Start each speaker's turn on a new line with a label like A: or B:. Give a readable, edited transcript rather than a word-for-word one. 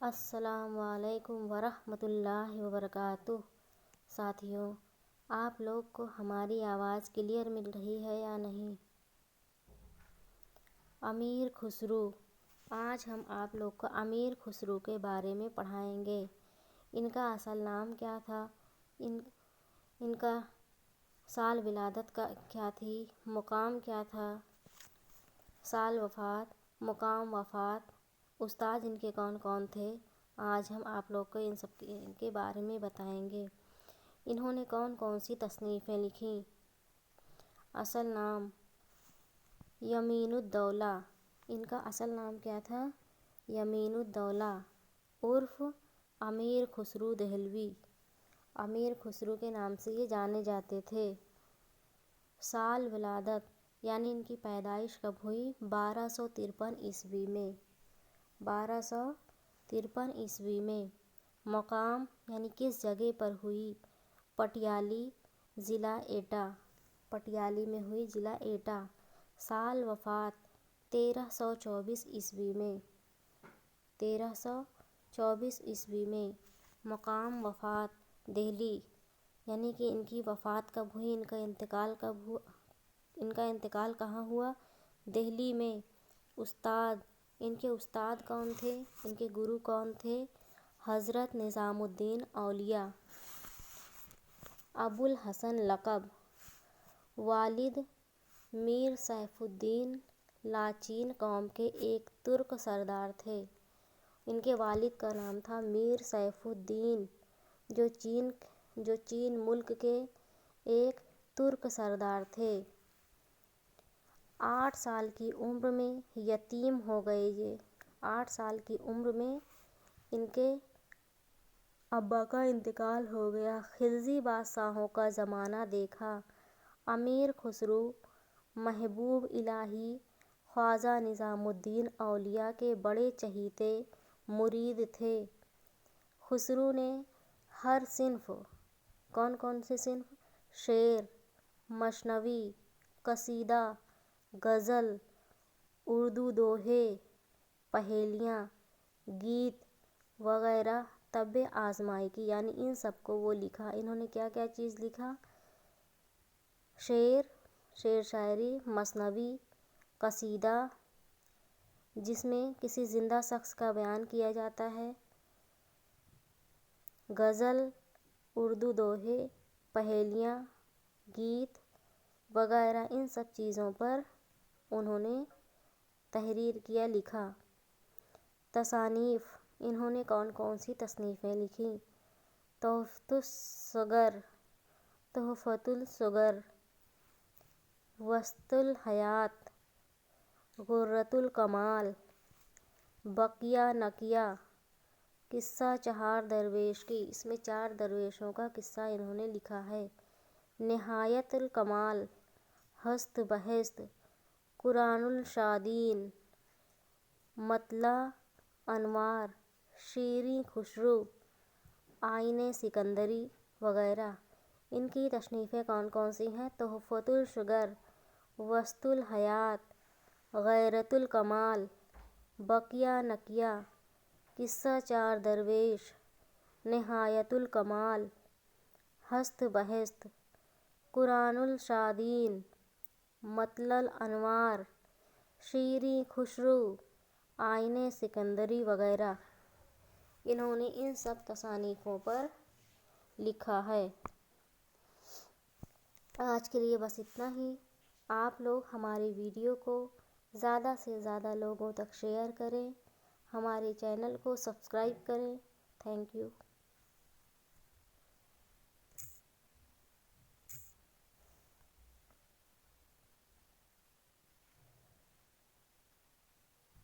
A: السلام علیکم ورحمۃ اللہ وبرکاتہ۔ ساتھیوں، آپ لوگ کو ہماری آواز کلیئر مل رہی ہے یا نہیں؟ امیر خسرو۔ آج ہم آپ لوگ کو امیر خسرو کے بارے میں پڑھائیں گے۔ ان کا اصل نام کیا تھا؟ ان کا سال ولادت کیا تھی؟ مقام کیا تھا؟ سال وفات، مقام وفات، استاد ان کے کون کون تھے؟ آج ہم آپ لوگ کو ان سب کے بارے میں بتائیں گے۔ انہوں نے کون کون سی تصنیفیں لکھیں؟ اصل نام یمین الدولہ۔ ان کا اصل نام کیا تھا؟ یمین الدولہ عرف امیر خسرو دہلوی۔ امیر خسرو کے نام سے یہ جانے جاتے تھے۔ سال ولادت یعنی ان کی پیدائش کب ہوئی؟ 1253 عیسوی میں۔ 1253 عیسوی میں۔ مقام یعنی کس جگہ پر ہوئی؟ پٹیالی، ضلع ایٹا۔ پٹیالی میں ہوئی، ضلع ایٹا۔ سال وفات 1324 عیسوی میں۔ 1324 عیسوی میں۔ مقام وفات دہلی، یعنی کہ ان کی وفات کب ہوئی، ان کا انتقال کب ہوا، ان کا انتقال کہاں ہوا؟ دہلی میں۔ استاد، ان کے استاد کون تھے؟ ان کے گرو کون تھے؟ حضرت نظام الدین اولیاء۔ ابو الحسن لقب۔ والد میر سیف الدین لاچین قوم کے ایک ترک سردار تھے۔ ان کے والد کا نام تھا میر سیف الدین، جو چین ملک کے ایک ترک سردار تھے۔ 8 سال کی عمر میں یتیم ہو گئے یہ۔ 8 سال کی عمر میں ان کے ابا کا انتقال ہو گیا۔ خلجی بادشاہوں کا زمانہ دیکھا۔ امیر خسرو محبوب الہی خواجہ نظام الدین اولیاء کے بڑے چہیتے مرید تھے۔ خسرو نے ہر صنف، کون کون سے صنف؟ شعر، مثنوی، قصیدہ، غزل، اردو دوہے، پہیلیاں، گیت وغیرہ طبع آزمائی کی، یعنی ان سب کو وہ لکھا۔ انہوں نے کیا کیا چیز لکھا؟ شعر شاعری، مثنوی، قصیدہ جس میں کسی زندہ شخص کا بیان کیا جاتا ہے، غزل، اردو دوہے، پہیلیاں، گیت وغیرہ، ان سب چیزوں پر انہوں نے تحریر کیا، لکھا۔ تصانیف، انہوں نے کون کون سی تصنیفیں لکھیں؟ تحفۃ الصغر، وسط الحیات، غرۃ الکمال، بقیہ نقیہ، قصہ چہار درویش کی، اس میں 4 درویشوں کا قصہ انہوں نے لکھا ہے۔ نہایت الکمال، ہست بہست، قرآن الشادین، مطلع انوار، شیریں خسرو، آئین سکندری وغیرہ۔ ان کی تصنیفیں کون کون سی ہیں؟ تحفۃ الصغر، وسط الحیات، غرۃ الکمال، بقیہ نقیہ، قصہ چار درویش، نہایت الکمال، ہست بہست، قرآن الشادین، مطلع انوار، شیریں خسرو، آئین سکندری وغیرہ۔ انہوں نے ان سب تصانیفوں پر لکھا ہے۔ آج کے لیے بس اتنا ہی۔ آپ لوگ ہماری ویڈیو کو زیادہ سے زیادہ لوگوں تک شیئر کریں، ہمارے چینل کو سبسکرائب کریں۔ Thank you.